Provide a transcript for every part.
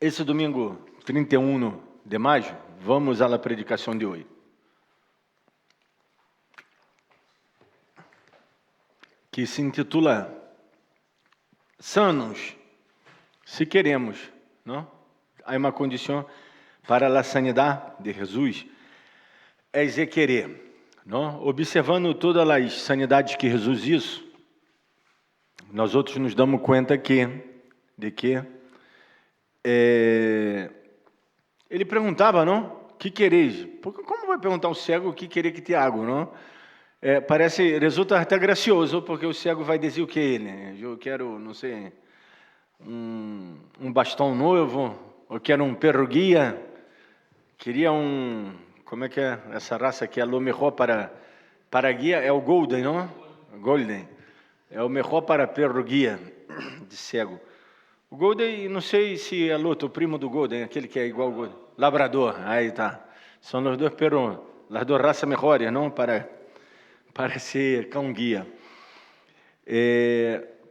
Esse domingo 31 de maio, vamos à predicação de hoje, que se intitula Sanos, se queremos, não? Há uma condição para a sanidade de Jesus, é de querer, não? Observando todas as sanidades que Jesus hizo, nós outros nos damos conta de que ele perguntava, não? Que quereis? Porque como vai perguntar um cego o que querer que te hago, não? Resulta até gracioso, porque o cego vai dizer o que ele? Eu quero, não sei, um bastão novo, eu quero um perro guia, queria como é que é essa raça que é o melhor para guia? É o Golden, não? Golden. É o melhor para perro guia de cego. O Golden, não sei se é outro, o primo do Golden, aquele que é igual ao Golden. Labrador, aí tá. São os dois perros, as duas raças melhores, não? Para ser cão-guia.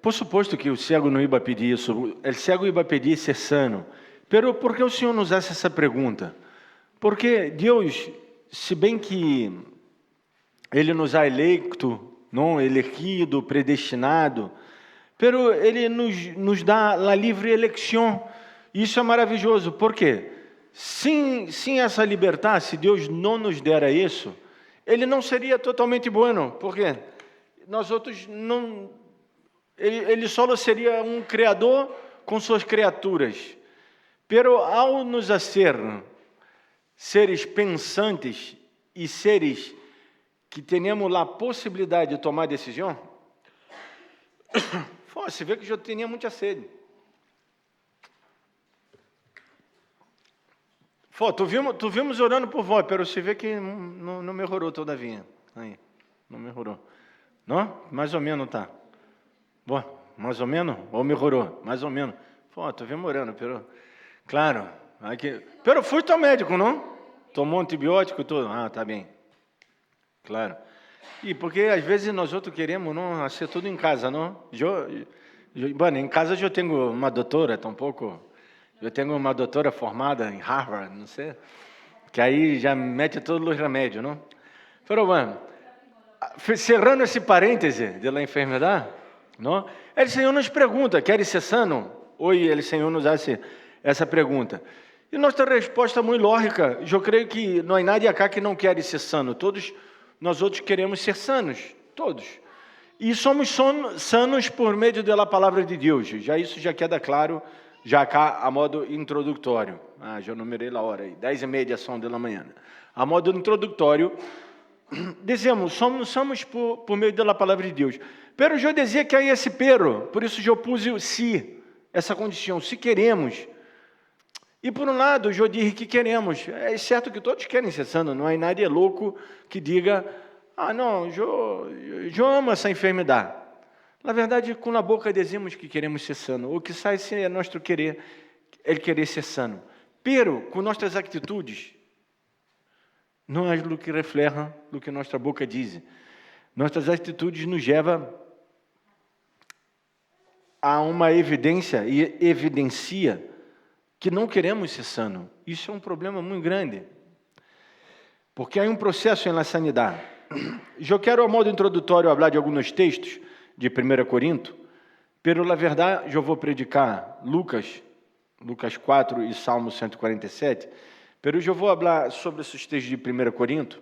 Por suposto que o cego não ia pedir isso, o cego ia pedir ser sano. Pero por que o Senhor nos faz essa pergunta? Porque Deus, se bem que Ele nos ha eleito, não, elegido, predestinado, pero Ele nos dá a livre eleição. Isso é maravilhoso. Por quê? Sem essa liberdade, se Deus não nos dera isso, Ele não seria totalmente bueno. Por quê? Nós outros não... Ele só seria um criador com suas criaturas. Pero ao nos fazer seres pensantes e seres que tenhamos a possibilidade de tomar decisão, você vê que eu tinha muita sede. Tu vimos orando por vós, pero você vê que não melhorou todavia. Aí, não melhorou. Não? Mais ou menos tá. Bom, mais ou menos? Ou melhorou? Mais ou menos. Tu vimos orando, pero... Claro. Pero fui ao médico, não? Tomou antibiótico e tudo. Ah, tá bem. Claro. E porque às vezes nós outros queremos não ser tudo em casa, não? Bueno, em casa eu tenho uma doutora, tampouco. Eu tenho uma doutora formada em Harvard, não sei, que aí já mete todos os remédios, não? Pero bueno, cerrando esse parêntese da enfermidade, não? O Senhor nos pergunta, queres ser sano? Hoje o Senhor nos faz essa pergunta. E nossa resposta é muito lógica. Eu creio que não há nadie acá que não quer ser sano. Todos nós outros queremos ser sanos, todos. E somos sanos por meio da palavra de Deus. Isso já queda claro, já cá a modo introdutório. Já numerei a hora aí, 10:30 são da manhã. A modo introdutório, dizemos, somos por meio da palavra de Deus. Pero eu dizia que aí esse pero, por isso eu pus o se, essa condição, se queremos. E por um lado, eu disse que queremos. É certo que todos querem ser sanos, não há nada louco que diga, não, eu amo essa enfermidade. Na verdade, com a boca dizemos que queremos ser sano. O que sai é nosso querer, ele querer ser sano. Pero, com nossas atitudes, não é o que refleja o que nossa boca diz. Nossas atitudes nos levam a uma evidência e evidencia que não queremos ser sano. Isso é um problema muito grande. Porque há um processo na sanidade. Eu quero, a modo introdutório, falar de alguns textos de 1 Corinto, pero, na verdade, eu vou predicar Lucas 4 e Salmo 147, pero eu vou falar sobre esses textos de 1 Corinto,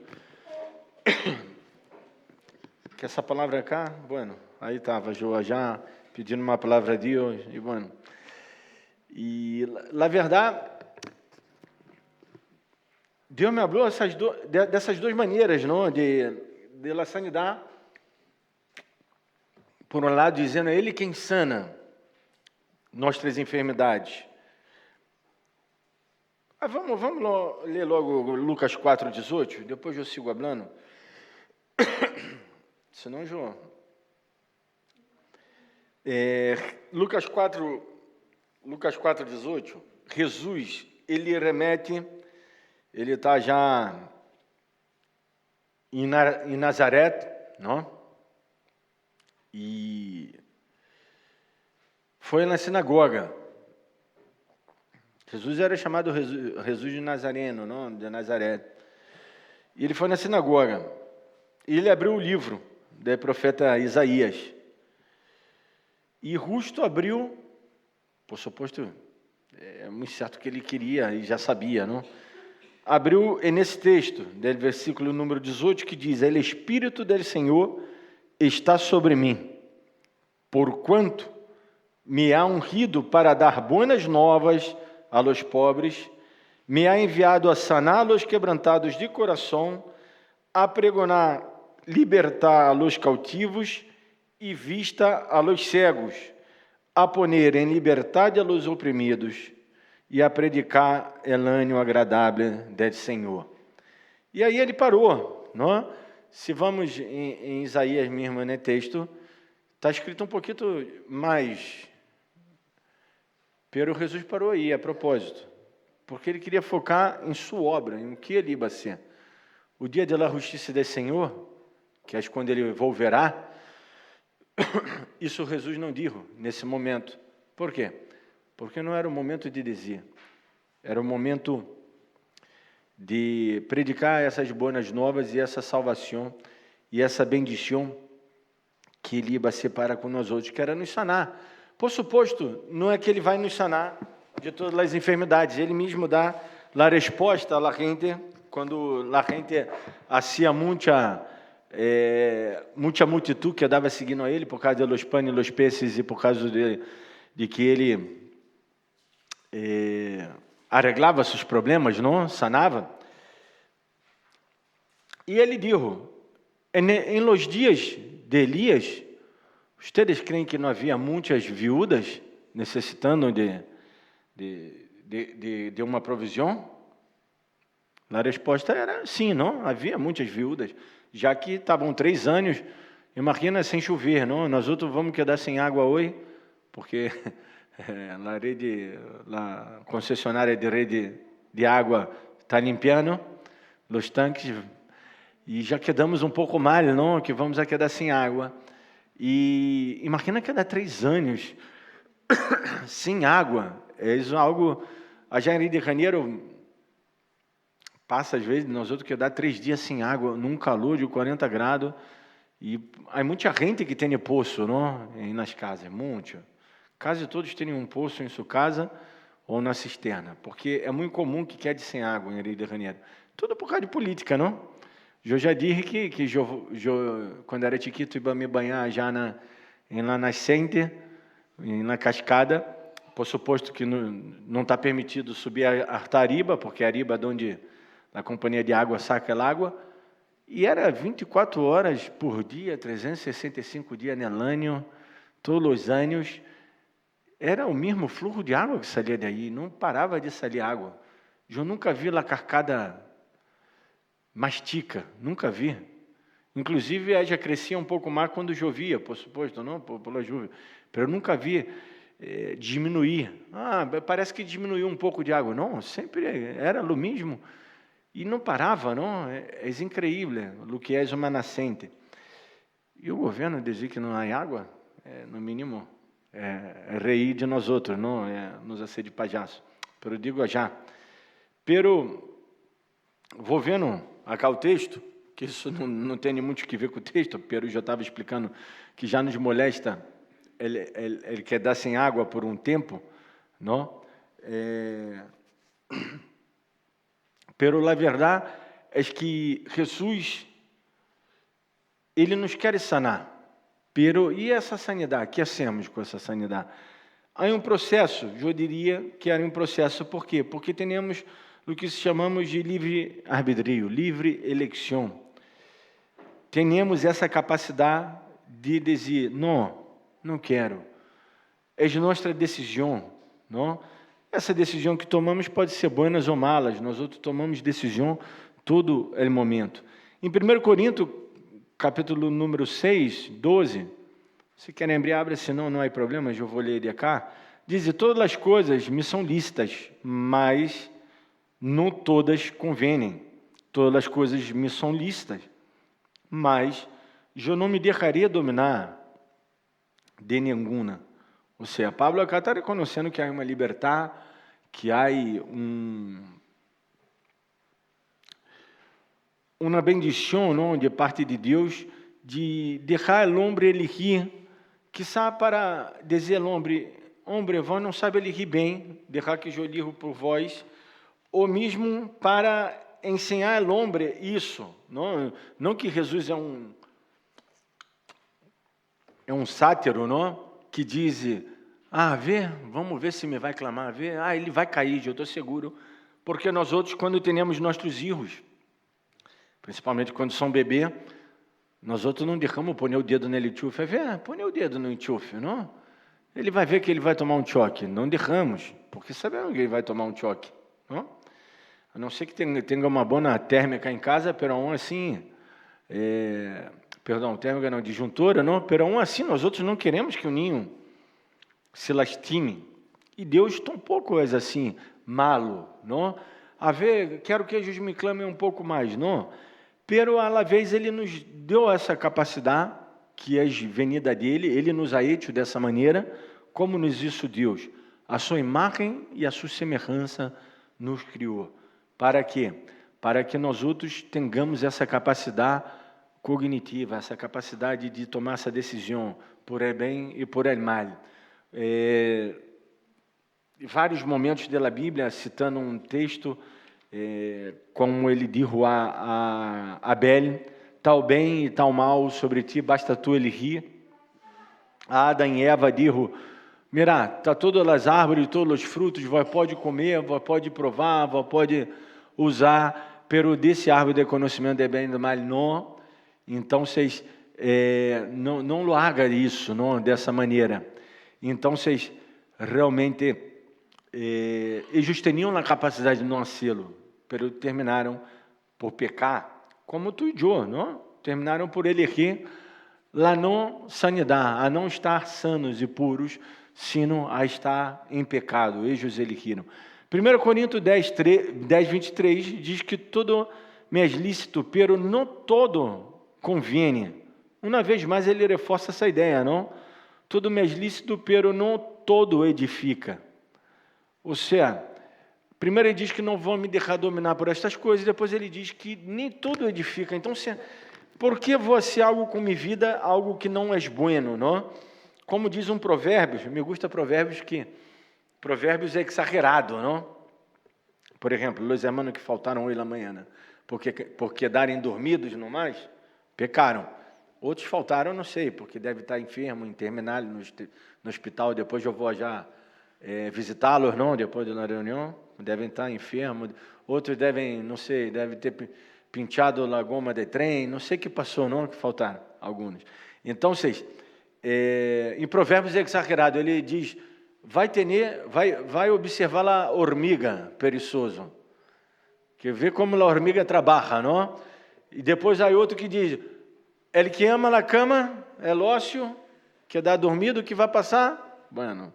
que essa palavra cá, bueno, aí estava, eu já pedindo uma palavra de Deus, e bueno, e, na verdade, Deus me falou dessas duas maneiras, não? De la sanidade. Por um lado, dizendo, é Ele quem sana nossas enfermidades. Vamos ler logo Lucas 4:18, depois eu sigo falando. Senão, João. Lucas 4:18, Jesus, ele remete, ele está já em Nazaré, não? E foi na sinagoga. Jesus era chamado Jesus de Nazareno, não? De Nazaré. E ele foi na sinagoga. E ele abriu o livro do profeta Isaías. E justo abriu, por suposto, é muito certo que ele queria e já sabia, não? Abriu nesse texto, do versículo número 18, que diz: "El Espírito del Senhor está sobre mim, porquanto me ha ungido para dar boas novas a los pobres, me ha enviado a sanar a los quebrantados de coração, a pregonar, libertar a los cautivos e vista a los cegos, a poner em liberdade a los oprimidos e a predicar el ânimo agradável del Senhor." E aí ele parou, não? Se vamos em Isaías mesmo, né, texto, está escrito um pouquinho mais, pero Jesus parou aí, a propósito, porque ele queria focar em sua obra, em o que ele ia ser. O dia da justiça do Senhor, que é quando ele volverá, isso Jesus não disse nesse momento. Por quê? Porque não era o momento de dizer, era o momento de predicar essas boas novas e essa salvação e essa bendição que ele ia ser para com nós outros, que era nos sanar. Por suposto, não é que ele vai nos sanar de todas as enfermidades, ele mesmo dá a resposta à gente, quando a gente hacía muita multitud que andava seguindo a ele por causa dos pães e dos peces e por causa de que ele arreglava seus problemas, não? Sanava. E ele disse: em los dias de Elias, vocês creem que não havia muitas viúvas necessitando de uma provisão? A resposta era sim, não? Havia muitas viúvas, já que estavam 3 anos, imagina, sem chover, não? Nós outros vamos quedar sem água hoje, porque a concessionária de rede de água está limpando os tanques, e já quedamos um pouco mal, não? Que vamos a quedar sem água. E imagina quedar 3 anos sem água. É isso algo. A Rio de Janeiro passa às vezes, nós outros quedar 3 dias sem água, num calor de 40 graus. E há muita gente que tem poço, não? Nas casas, muito. Quase todos têm um poço em sua casa ou na cisterna, porque é muito comum que quede sem água em Rio de Janeiro. Tudo por causa de política, não? Eu já disse que quando era chiquito, ia me banhar já na nascente, na cascada, por suposto que não está permitido subir a Tariba, porque é a Ariba é onde a companhia de água saca a água, e era 24 horas por dia, 365 dias no ano, todos os anos, era o mesmo fluxo de água que saía daí, não parava de sair água. Eu nunca vi lá carcada mastica, nunca vi. Inclusive, já crescia um pouco mais quando chovia, por suposto, não? Pela chuva. Mas eu nunca vi diminuir. Parece que diminuiu um pouco de água. Não, sempre era o mesmo. E não parava, não? É incrível o que é uma nascente. E o governo dizia que não há água, no mínimo, reir de nós outros, não? Nos hacer de palhaço. Pero digo já. Pero, vou vendo acá o texto, que isso não tem muito o que ver com o texto, Pedro já estava explicando que já nos molesta, ele quer dar sem água por um tempo, não? Pero a verdade é que Jesus, ele nos quer sanar. Pero e essa sanidade? O que hacemos com essa sanidade? Há um processo, eu diria que era um processo, por quê? Porque temos o que chamamos de livre arbítrio, livre eleição. Temos essa capacidade de dizer, não quero. É nossa decisão, não? Essa decisão que tomamos pode ser boas ou malas, nós outros tomamos decisão todo o momento. Em 1 Coríntios, capítulo número 6, 12, se querem abrir, abre, senão não há problema, eu vou ler de cá, diz, todas as coisas me são lícitas, mas não todas convêm. Todas as coisas me são lícitas, mas eu não me deixaria dominar de nenhuma. Ou seja, Pablo acá está reconhecendo que há uma liberdade, que há uma bendição, não, de parte de Deus, de deixar o homem elegir, quizá para dizer ao homem, vós não sabe elegir bem, deixar que eu elijo por vós, ou mesmo para ensinar ao homem isso, não que Jesus é um sátiro, não, que diz, vamos ver se me vai clamar, ele vai cair, eu estou seguro, porque nós outros, quando temos nossos filhos, principalmente quando são bebê, nós outros não deixamos pôr o dedo nele enxufe. Põe o dedo no enxufe, não? Ele vai ver que ele vai tomar um choque. Não deixamos, porque sabemos que ele vai tomar um choque, não? A não ser que tenha uma boa térmica em casa, pero aún assim, térmica não, disjuntora, não? Pero aún assim, nós outros não queremos que o ninho se lastime. E Deus tampouco é assim, malo, não? Quero que Jesus me clame um pouco mais, não? Pero, à la vez, Ele nos deu essa capacidade, que é venida dEle, Ele nos ha hecho dessa maneira, como nos hizo Deus. A sua imagem e a sua semelhança nos criou. Para quê? Para que nós outros tenhamos essa capacidade cognitiva, essa capacidade de tomar essa decisão por el bem e por el mal. Vários momentos da Bíblia, citando um texto, como ele disse a Abel, tal bem e tal mal sobre ti, basta tu elegir. Adão e Eva disseram, mira, está todas as árvores, todos os frutos, vós pode comer, vós pode provar, vós pode usar, pero desse árvore de conhecimento de bem e do mal, não. Então, vocês não largam isso, não, dessa maneira. Então, vocês realmente... eles tinham a capacidade de não hacê-lo, pero terminaram por pecar, como tu e eu, não? Terminaram por elegir a não sanidade, a não estar sanos e puros, sino a estar em pecado. Eles elegiram. 1 Coríntios 10, 23 diz que todo me é lícito, pero não todo convém. Uma vez mais ele reforça essa ideia, não? Tudo me é lícito, pero não todo edifica. Ou seja, primeiro ele diz que não vão me deixar dominar por estas coisas, depois ele diz que nem tudo edifica. Então, por que você algo com minha vida, algo que não é bueno, não? Como diz um Provérbios, me gusta Provérbios é exagerado, não? Por exemplo, os irmãos que faltaram hoje na manhã, porque darem dormidos no mais, pecaram. Outros faltaram, não sei, porque deve estar enfermo, em terminal, no hospital, depois eu vou já visitá-los, não? Depois da reunião, devem estar enfermos. Outros devem, não sei, devem ter pinchado a goma de trem, não sei o que passou, não, que faltaram alguns. Então, em Provérbios é exagerado, ele diz, vai observar a hormiga perezoso, que vê como a hormiga trabalha, não? E depois há outro que diz, ele que ama na cama, é ócio, que dá dormido, que vai passar, bueno,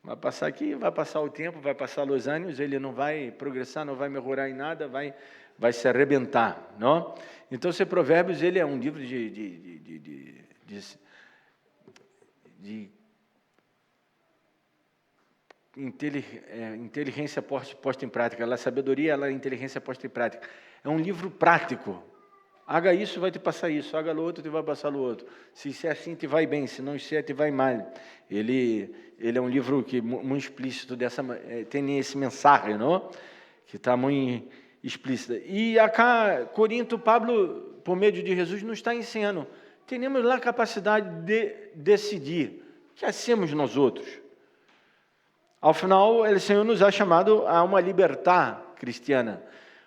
vai passar aqui, vai passar o tempo, vai passar os anos, ele não vai progressar, não vai melhorar em nada, vai se arrebentar, não? Então, esse Provérbios, ele é um livro de inteligência posta em prática. A sabedoria, a inteligência posta em prática. É um livro prático. Haga isso, vai te passar isso. Haga o outro, te vai passar o outro. Se isso é assim, te vai bem. Se não isso é, te vai mal. Ele é um livro que muito explícito tem esse mensagem, não? Que está muito explícita. E acá, Corinto, Pablo, por meio de Jesus, nos está ensinando. Temos lá a capacidade de decidir. O que hacemos nós outros? Ao final, o Senhor nos ha chamado a uma liberdade cristiana.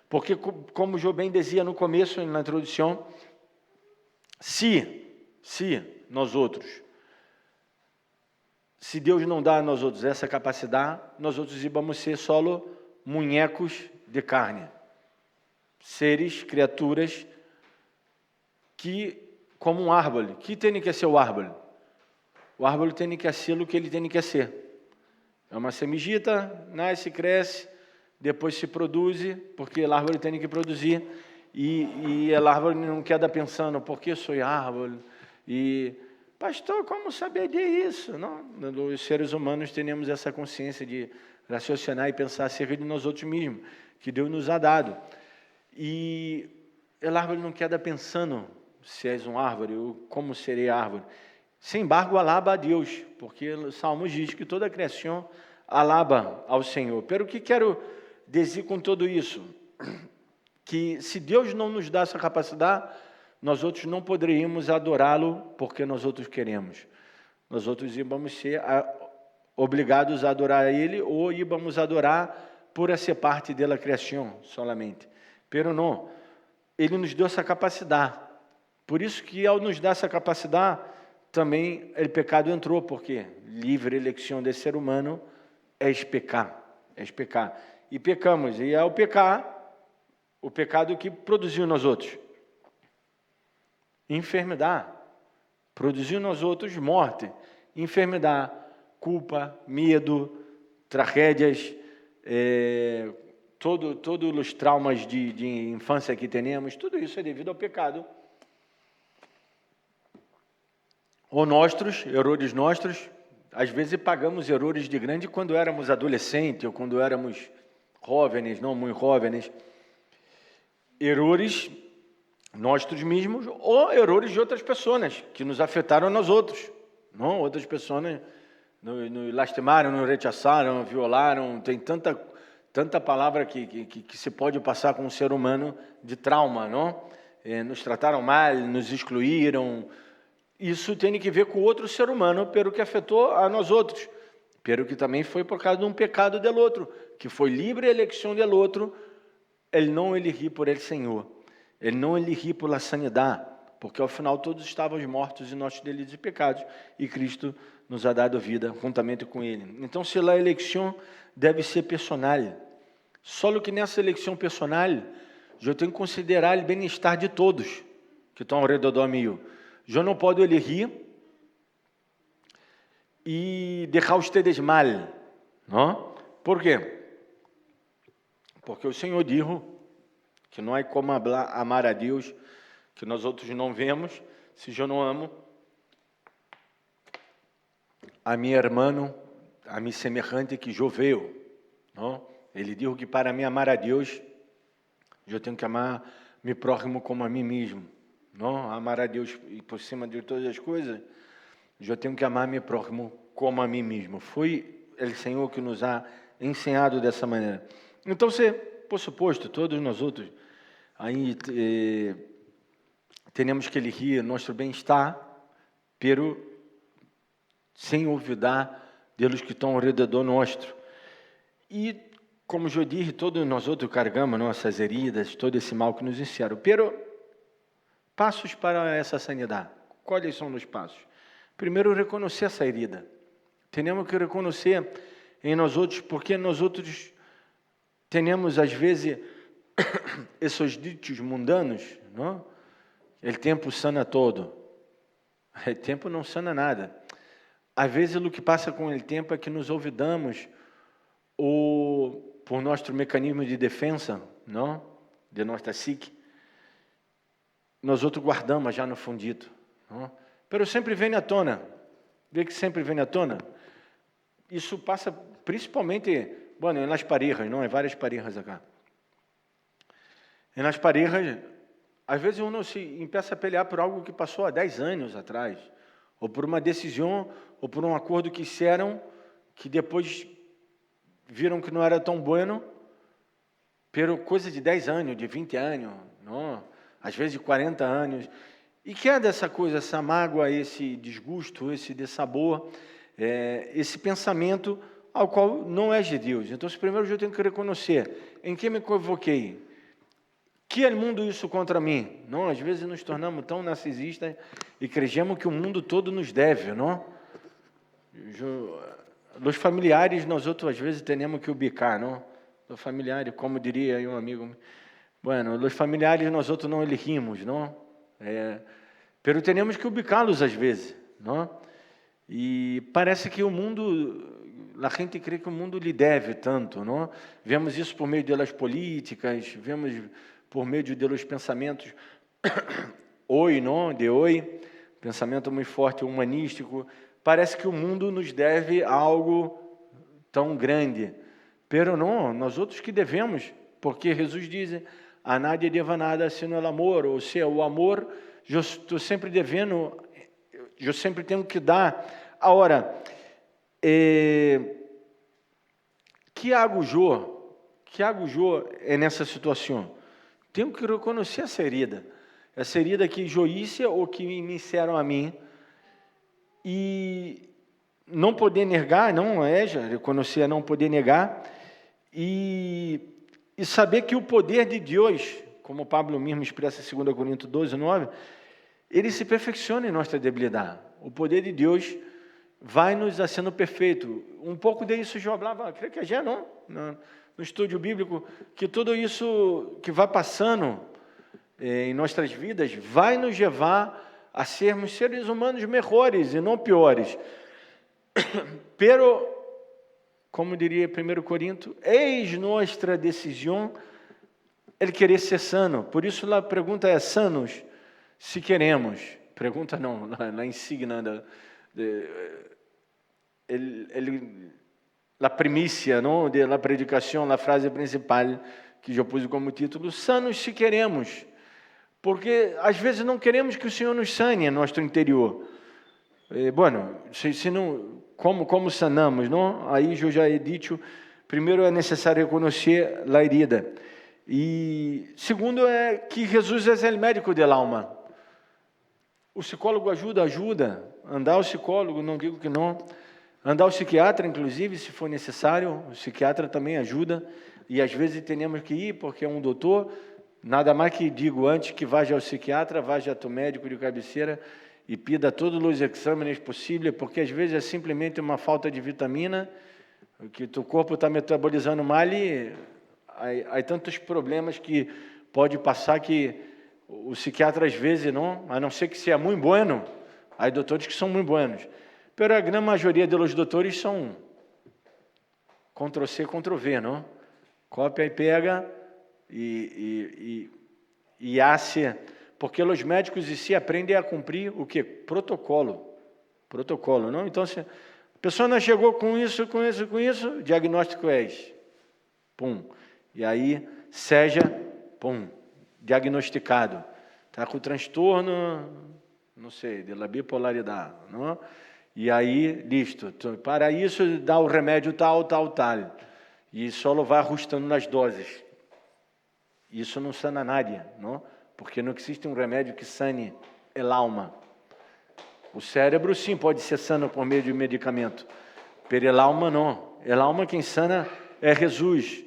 Porque, como João bem dizia no começo, na introdução, se nós outros, se Deus não dá a nós outros essa capacidade, nós outros vamos ser solo munhecos de carne. Seres, criaturas, que, como um árvore, que tem que ser o árvore? O árvore tem que ser o que ele tem que ser. É uma semigita, nasce, cresce, depois se produz, porque a árvore tem que produzir, e a árvore não queda pensando, por que sou árvore? E, pastor, como saber disso? Não? Os seres humanos temos essa consciência de raciocinar e pensar acerca de nós outros mesmos, que Deus nos ha dado. E a árvore não queda pensando se és uma árvore ou como serei a árvore. Sem embargo, alaba a Deus, porque o Salmo diz que toda a criação alaba ao Senhor. Pero o que quero dizer com tudo isso? Que se Deus não nos dá essa capacidade, nós outros não poderíamos adorá-lo porque nós outros queremos. Nós outros íamos ser obrigados a adorar a Ele ou íamos adorar por ser parte da criação solamente. Pero não, Ele nos deu essa capacidade. Por isso que ao nos dar essa capacidade, também o pecado entrou, porque livre eleição desse ser humano é pecar, E pecamos, e é o pecado que produziu nós outros enfermidade, produziu nós outros morte, enfermidade, culpa, medo, tragédias, todos os traumas de infância que temos, tudo isso é devido ao pecado. Ou erros nossos, às vezes pagamos erros de grande quando éramos adolescentes ou quando éramos jovens, não muito jovens. Erros nossos mesmos ou erros de outras pessoas que nos afetaram a nós outros. Não? Outras pessoas nos lastimaram, nos rechaçaram, violaram. Tem tanta palavra que se pode passar com um ser humano de trauma, não? Nos trataram mal, nos excluíram. Isso tem que ver com outro ser humano, pelo que afetou a nós outros, pelo que também foi por causa de um pecado del outro, que foi livre eleição del outro, ele não elegir por ele Senhor, ele não elegir por la sanidade, porque ao final todos estávamos mortos em nossos delitos e pecados, e Cristo nos ha dado vida juntamente com ele. Então, se a eleição deve ser personal, só que nessa eleição personal, eu tenho que considerar o bem-estar de todos que estão ao redor meu. Eu não posso elegir e deixar ustedes mal, não? Por quê? Porque o Senhor disse que não há como amar a Deus, que nós outros não vemos, se eu não amo a minha irmã, a minha semelhante que eu vejo, não? Ele disse que para mim amar a Deus, eu tenho que amar meu próximo como a mim mesmo. Não, amar a Deus e por cima de todas as coisas, eu tenho que amar meu próximo como a mim mesmo. Foi o Senhor que nos ha ensinado dessa maneira. Então, por suposto, todos nós outros, aí temos que elegir nosso bem-estar, pero sem olvidar deles que estão ao redor nosso. E, como eu disse, todos nós outros carregamos nossas heridas, todo esse mal que nos fizeram. Pero passos para essa sanidade. Quais são os passos? Primeiro, reconhecer essa herida. Temos que reconhecer em nós outros, porque nós outros temos, às vezes, esses ditos mundanos, não? O tempo sana todo. O tempo não sana nada. Às vezes, o que passa com o tempo é que nos olvidamos por nosso mecanismo de defesa, não? De nossa psique, nós outros guardamos já no fundito. Pero sempre vem à tona. Vê que sempre vem à tona? Isso passa principalmente, nas parejas, não? Em várias parejas acá. E nas parejas, às vezes uno se empieza a pelear por algo que passou há 10 anos atrás, ou por uma decisão, ou por um acordo que fizeram, que depois viram que não era tão bueno, pero coisa de 10 anos, de 20 anos, não? Às vezes de 40 anos, e que é dessa coisa, essa mágoa, esse desgosto, esse dessabor, esse pensamento ao qual não é de Deus. Então, primeiro eu tenho que reconhecer em que me equivoquei, que é o mundo isso contra mim. Não, às vezes nos tornamos tão narcisistas e cremos que o mundo todo nos deve, não? Os familiares, nós outros às vezes temos que ubicar, não? Os familiares, como diria aí um amigo, os familiares nós outros não elegimos, não? Pero temos que ubicá-los às vezes, não? E parece que o mundo, a gente crê que o mundo lhe deve tanto, não? Vemos isso por meio das políticas, vemos por meio dos pensamentos pensamento muito forte, humanístico. Parece que o mundo nos deve algo tão grande, pero não, nós outros que devemos, porque Jesus diz, a nadie deva nada sino el amor, ou seja, o amor, eu estou sempre devendo, eu sempre tenho que dar. Agora, que hago eu é nessa situação? Tenho que reconhecer essa herida que joícia ou que me disseram a mim, e não poder negar, não é, já reconhecer, não poder negar, e saber que o poder de Deus, como Pablo mesmo expressa em 2 Coríntios 12, 9, ele se perfecciona em nossa debilidade. O poder de Deus vai nos sendo perfeito. Um pouco disso eu falava, creio que já não, no estúdio bíblico, que tudo isso que vai passando em nossas vidas vai nos levar a sermos seres humanos melhores e não piores. Pero, como diria 1 Coríntios, eis nossa decisão ele querer ser sano. Por isso a pergunta é, sanos, se queremos. Pergunta não, na insígnia a primícia, não, da predicação, a frase principal que eu pus como título, sanos se queremos. Porque às vezes não queremos que o Senhor nos sane em nosso interior. Bueno, se não, como sanamos, não? Aí eu já he dito, primeiro é necessário reconhecer a herida. E segundo é que Jesus é o médico da alma. O psicólogo ajuda. Andar ao psicólogo, não digo que não. Andar ao psiquiatra, inclusive, se for necessário. O psiquiatra também ajuda. E às vezes temos que ir, porque é um doutor. Nada mais que digo antes que vá ao psiquiatra, vá ao médico de cabeceira e pida todos os exames possíveis, porque às vezes é simplesmente uma falta de vitamina, que o corpo está metabolizando mal e há tantos problemas que pode passar que o psiquiatra às vezes não, a não ser que seja muito bueno, há doutores que são muito buenos, mas a grande maioria dos doutores são Ctrl-C, Ctrl-V, não? Cópia e pega e hace, porque os médicos em si aprendem a cumprir o que? Protocolo, não? Então, se a pessoa não chegou com isso, o diagnóstico é esse. Pum. E aí, seja, pum, diagnosticado. Está com transtorno, não sei, de bipolaridade, não? E aí, listo. Para isso, dá o remédio tal. E só vai ajustando nas doses. Isso não sana nada, não? Porque não existe um remédio que sane a alma. O cérebro, sim, pode ser sano por meio de medicamento. Pero a alma, não. A alma quem sana é Jesus.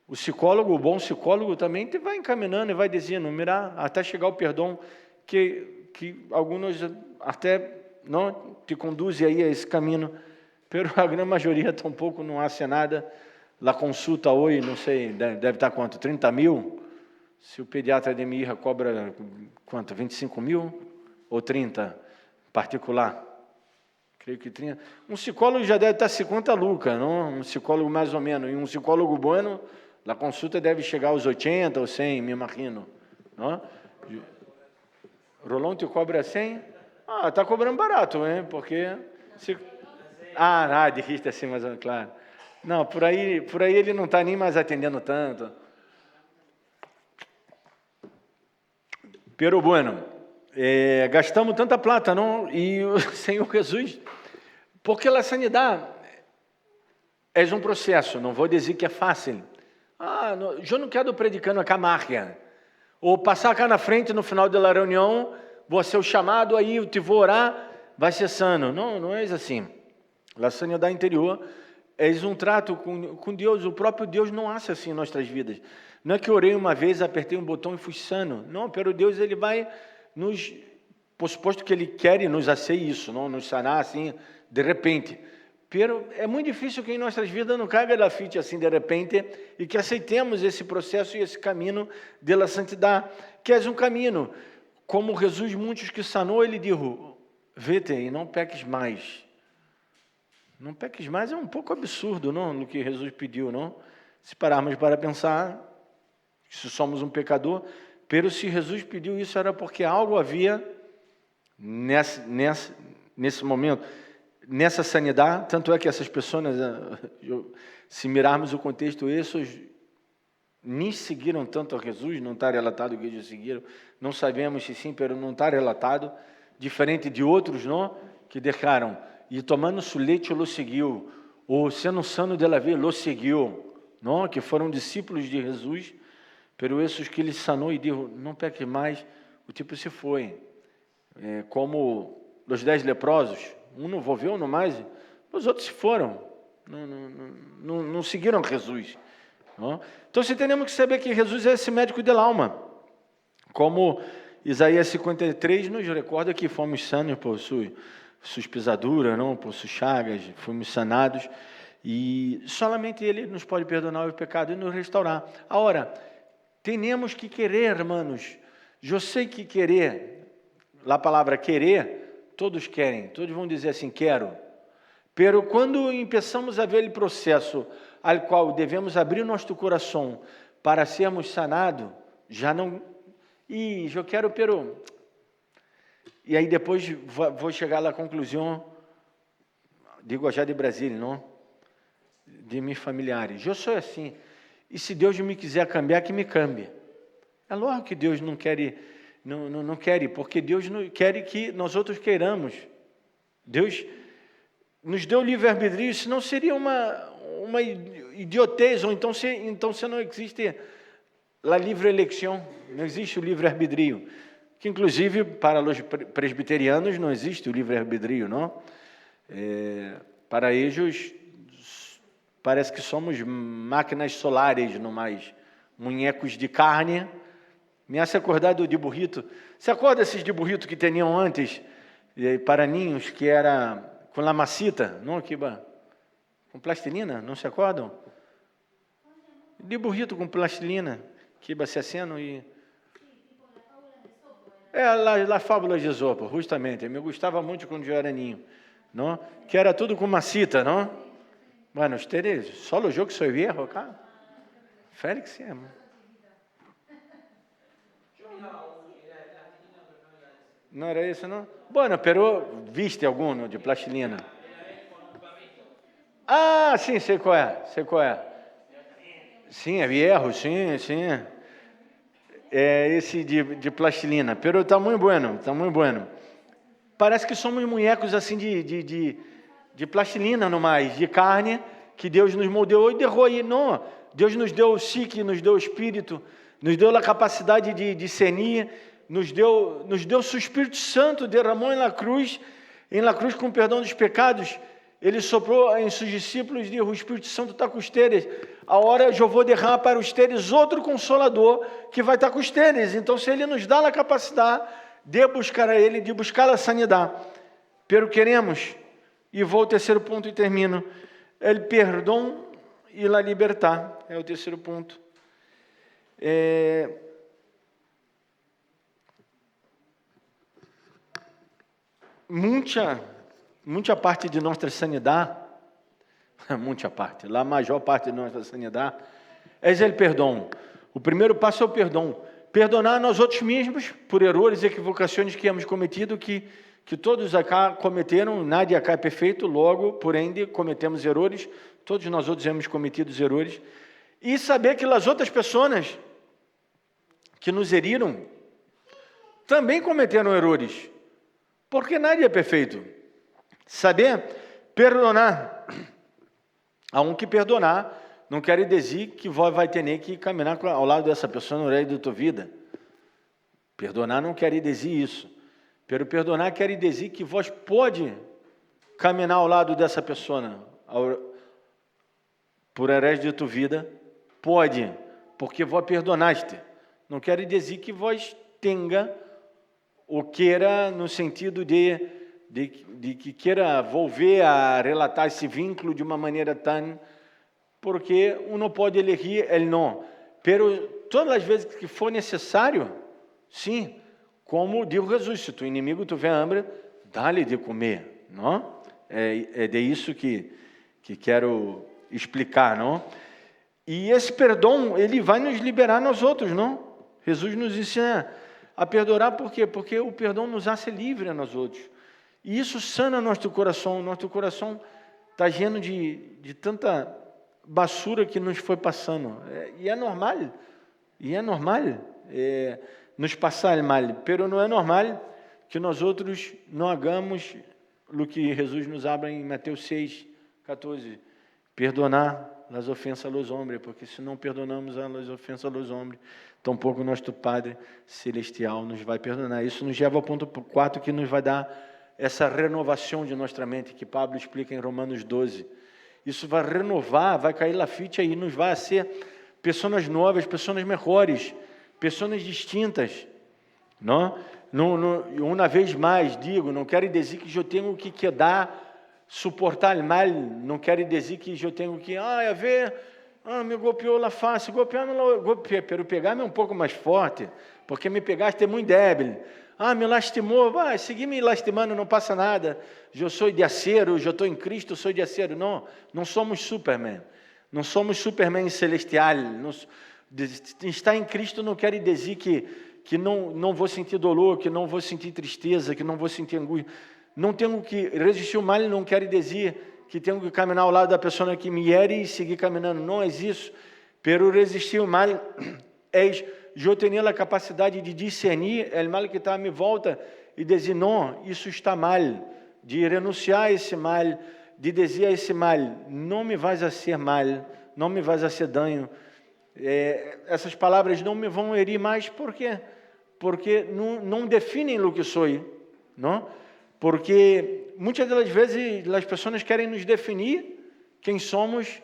O psicólogo, o bom psicólogo também te vai encaminhando e vai dizendo, mira, até chegar ao perdão, que alguns até não te conduzem aí a esse caminho, pero a grande maioria tampouco não hace nada. A consulta hoje, não sei, deve estar quanto? 30 mil? Se o pediatra de Mirra cobra quanto? 25 mil? Ou 30? Particular? Creio que 30. Um psicólogo já deve estar 50 lucas, não? Um psicólogo mais ou menos. E um psicólogo bueno, a consulta deve chegar aos 80 ou 100, me imagino. Não? Rolão te cobra 100? Ah, está cobrando barato, hein? Porque... de rista assim, mas claro. Não, por aí ele não está nem mais atendendo tanto. Pero bueno, gastamos tanta plata, não? E o Senhor Jesus, porque a sanidade é um processo, não vou dizer que é fácil. Eu não quero predicando a camarga, ou passar cá na frente no final da reunião, vou ser o chamado, aí eu te vou orar, vai ser sano. Não é assim. A sanidade interior é um trato com Deus. O próprio Deus não hace assim em nossas vidas. Não é que orei uma vez, apertei um botão e fui sano. Não, pero Deus ele vai nos, por suposto que Ele quer nos hacer isso, não nos sanar assim de repente. Pero é muito difícil que em nossas vidas não caiga da ficha assim de repente e que aceitemos esse processo e esse caminho da santidade, que é um caminho. Como Jesus, muitos que sanou, Ele disse, vete e não peques mais. Não peques mais é um pouco absurdo, não? No que Jesus pediu, não? Se pararmos para pensar, se somos um pecador, pero se Jesus pediu isso era porque algo havia nesse momento. nessa sanidade, tanto é que essas pessoas, se mirarmos o contexto, esses nem seguiram tanto a Jesus, não está relatado que eles seguiram, não sabemos se sim, mas não está relatado, diferente de outros, não, que deixaram, e tomando su leite, lo seguiu, ou sendo sano de la vida, lo seguiu, não, que foram discípulos de Jesus, pero esses que ele sanou e disse, não peque mais, o tipo se foi, como os 10 leprosos, um não volveu, não mais, os outros se foram, não seguiram Jesus. Não? Então, temos que saber que Jesus é esse médico da alma, como Isaías 53 nos recorda que fomos sanos por suas pisaduras, não, por suas chagas, fomos sanados, e somente Ele nos pode perdonar o pecado e nos restaurar. Agora, temos que querer, irmãos, eu sei que querer, a palavra querer, todos querem, todos vão dizer assim, quero, pero quando começamos a ver aquele processo ao qual devemos abrir nosso coração para sermos sanados, já não... eu quero, pero... E aí depois vou chegar à conclusão, digo já de Brasília, não? De meus familiares. Eu sou assim. E se Deus me quiser cambiar, que me cambie. É lógico que Deus não quer, não quer, porque Deus não quer que nós outros queiramos. Deus nos deu livre-arbítrio, senão seria uma idiotez, ou então se não existe a livre eleição, não existe o livre-arbítrio, que inclusive para os presbiterianos não existe o livre-arbítrio, não? Para eles, parece que somos máquinas solares, não mais, munhecos de carne. Me hace acordar de burrito. Você acorda esses de burrito que tinham antes, para ninhos, que era com lamacita, não, Kiba? Com plastilina, não se acordam? De burrito com plastilina, Kiba se aceno e... a fábula de Esopo, justamente. Me gostava muito quando eu era ninho, não? Que era tudo com macita, não? Bueno, ustedes, solo yo que soy viejo acá. Félix, não era isso, não? Bueno, pero viste algum de plastilina? Ah, sim, sei qual é. Sim, é viejo, sim. É esse de plastilina, pero está muito bueno. Parece que somos munhecos assim de plastilina, no mais, de carne, que Deus nos moldeou e derrou aí. Não, Deus nos deu o psique, nos deu o espírito, nos deu a capacidade de discernir, nos deu o seu Espírito Santo, derramou na cruz com perdão dos pecados. Ele soprou em seus discípulos e disse, o Espírito Santo está com ustedes. A hora eu vou derramar para ustedes outro Consolador que vai estar com ustedes. Então, se Ele nos dá a capacidade de buscar a Ele, de buscar a sanidade. Pero queremos, e vou ao terceiro ponto e termino, o perdão e a libertar. É o terceiro ponto. Muita parte de nossa sanidade, a maior parte de nossa sanidade, é o perdão. O primeiro passo é o perdão. Perdonar nós outros mesmos por erros e equivocações que hemos cometido, que todos acá cometeram, nada acá é perfeito, logo, porém, cometemos erros, todos nós outros hemos cometido erros, e saber que as outras pessoas que nos heriram também cometeram erros, porque nada é perfeito. Saber perdonar. Há um que perdonar não quer dizer que vai ter que caminhar ao lado dessa pessoa no resto da tua vida. Perdonar não quer dizer isso. Pero perdonar quer dizer que vós pode caminhar ao lado dessa pessoa por o resto da tua vida. Pode, porque vós perdonaste. Não quer dizer que vós tenha ou queira no sentido de que queira volver a relatar esse vínculo de uma maneira tão... Porque não pode elegir ele não. Pero todas as vezes que for necessário, sim, como diz Jesus, se tu inimigo tiver hambre, dá-lhe de comer, não? É de isso que quero explicar, não? E esse perdão, ele vai nos liberar nós outros, não? Jesus nos ensina a perdoar, por quê? Porque o perdão nos hace livre a nós outros. E isso sana nosso coração está cheio de tanta basura que nos foi passando. E é normal nos passar o mal, pero não é normal que nós outros não hagamos o que Jesus nos habla em Mateus 6:14, perdonar as ofensas aos homens, porque se não perdonamos as ofensas aos homens, tampouco nosso Padre Celestial nos vai perdonar. Isso nos leva ao ponto 4, que nos vai dar essa renovação de nossa mente, que Pablo explica em Romanos 12. Isso vai renovar, vai cair lafite aí, nos vai ser pessoas novas, pessoas melhores, pessoas distintas. Não, uma vez mais digo, não quero dizer que eu tenho que suportar o mal, não quero dizer que eu tenho que, me golpeou lá fácil, golpeei, pero pegar-me um pouco mais forte, porque me pegaste muito débil. Me lastimou, vai, seguir me lastimando, não passa nada. Eu sou de acero, eu estou em Cristo, sou de acero. Não somos Superman. Não somos Superman celestial. Estar em Cristo não quer dizer que não vou sentir dolor, que não vou sentir tristeza, que não vou sentir angústia. Não tenho que resistir o mal, não quer dizer que tenho que caminhar ao lado da pessoa que me here e seguir caminhando. Não é isso. Pero resistir o mal eu tenho a capacidade de discernir o mal que está à minha volta e dizer, não, isso está mal, de renunciar a esse mal, de dizer a esse mal, não me vais a ser mal, não me vais a ser dano. Essas palavras não me vão herir mais, por quê? Porque não definem o que sou, não? Porque muitas das vezes as pessoas querem nos definir quem somos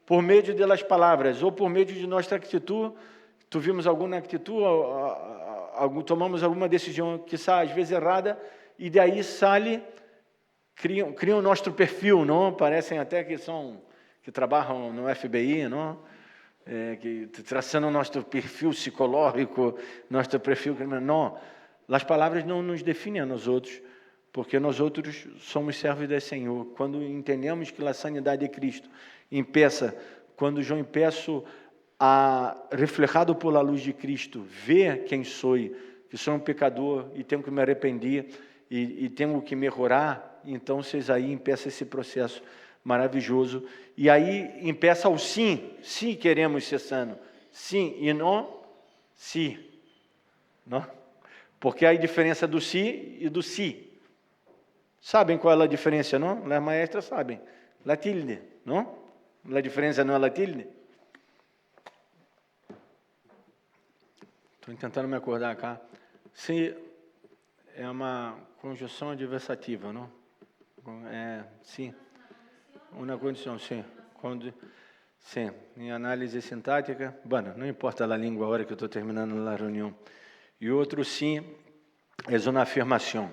por meio das palavras ou por meio de nossa atitude. Tivemos alguma atitude, tomamos alguma decisão que às vezes errada, e daí criam nosso perfil, não? Parecem até que trabalham no FBI, não? Que traçando nosso perfil psicológico, nosso perfil criminal. Não, as palavras não nos definem a nós outros, porque nós outros somos servos do Senhor. Quando entendemos que a sanidade de Cristo impeça, quando eu impeço reflejado por a luz de Cristo, ver quem sou, que sou um pecador e tenho que me arrepender e tenho que melhorar, então vocês aí empeça esse processo maravilhoso, e aí empeça o sim queremos ser sano, sim e não, sim, não? Porque há a diferença do sim e do sim. Sabem qual é a diferença, não? As maestras sabem, la tilde, não? A diferença não é la tilde? Estou tentando me acordar cá. Se é uma conjunção adversativa, não? Sim. Uma condição, sim. Sim. Em análise sintática, não importa a língua, a hora que eu estou terminando a reunião. E outro sim é uma afirmação.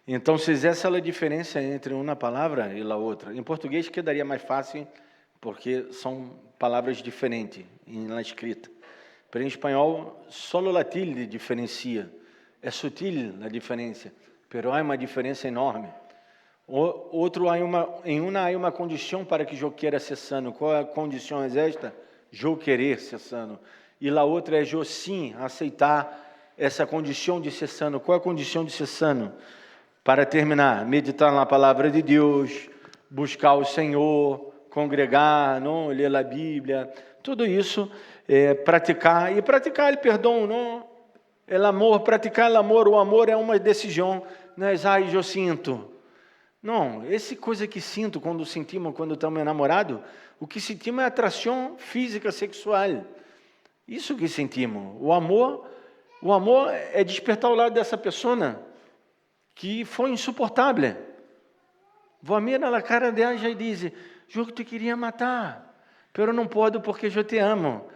Então, essa é a diferença entre uma palavra e a outra. Em português quedaria mais fácil, porque são palavras diferentes na escrita. Pero em espanhol, só a tilde diferencia. É sutil a diferença, pero há uma diferença enorme. Outro, há uma condição para que eu queira ser sano. Qual é a condição esta? Eu querer ser sano. E a outra é eu sim aceitar essa condição de ser sano. Qual é a condição de ser sano? Para terminar, meditar na palavra de Deus, buscar o Senhor, congregar, não ler a Bíblia, tudo isso. Praticar o perdão, não? O amor, praticar o amor é uma decisão, não é? Eu sinto. Não, essa coisa que sinto quando estamos enamorados, o que sentimos é atração física, sexual. Isso que sentimos. O amor é despertar ao lado dessa pessoa que foi insuportável. Vou mirar na cara dela e diz, eu te queria matar, pero não posso porque eu te amo.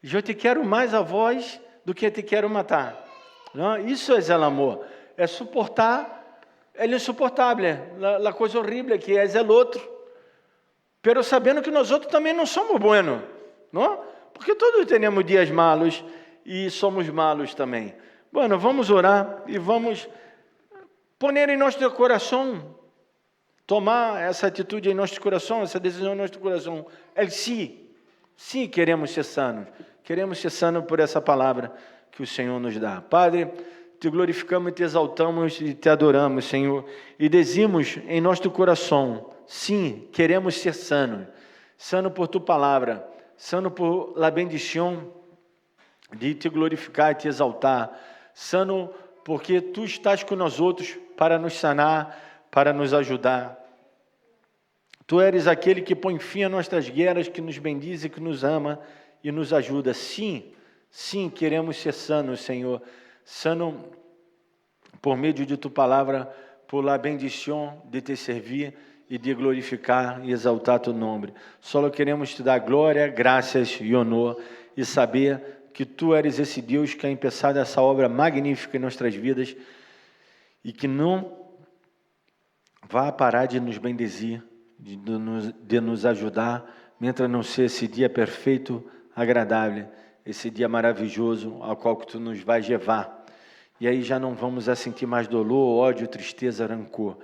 Eu te quero mais a voz do que te quero matar. Não? Isso é o amor. É suportar, é insuportável. A coisa horrível que é o outro. Pero sabendo que nós outros também não somos buenos. Não? Porque todos temos dias malos e somos malos também. Bueno, vamos orar e vamos pôr em nosso coração, tomar essa atitude em nosso coração, essa decisão em nosso coração. Sim, queremos ser sanos. Queremos ser sanos por essa palavra que o Senhor nos dá. Padre, te glorificamos e te exaltamos e te adoramos, Senhor. E dizemos em nosso coração, sim, queremos ser sanos. Sano por tua palavra, sano por la bendição de te glorificar e te exaltar. Sano porque tu estás com nós outros para nos sanar, para nos ajudar. Tu eres aquele que põe fim a nossas guerras, que nos bendiz e que nos ama e nos ajuda. Sim, sim, queremos ser sanos, Senhor. Sano por meio de tua palavra, por la bendição de te servir e de glorificar e exaltar teu nome. Só queremos te dar glória, graças e honor e saber que tu eres esse Deus que ha começado essa obra magnífica em nossas vidas e que não vai parar de nos bendizer, de nos ajudar, mientras não ser esse dia perfeito, agradável, esse dia maravilhoso ao qual tu nos vais levar. E aí já não vamos a sentir mais dolor, ódio, tristeza, rancor.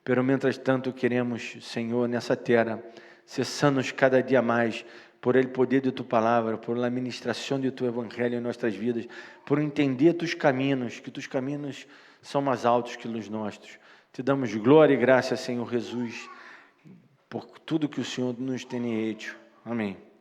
Pero, mientras tanto, queremos, Senhor, nessa terra, ser sanos cada dia mais, por ele poder de tua palavra, por a ministração de teu evangelho em nossas vidas, por entender tus caminhos, que tus caminhos são mais altos que os nossos. Te damos glória e graça, Senhor Jesus, por tudo que o Senhor nos tem feito. Amém.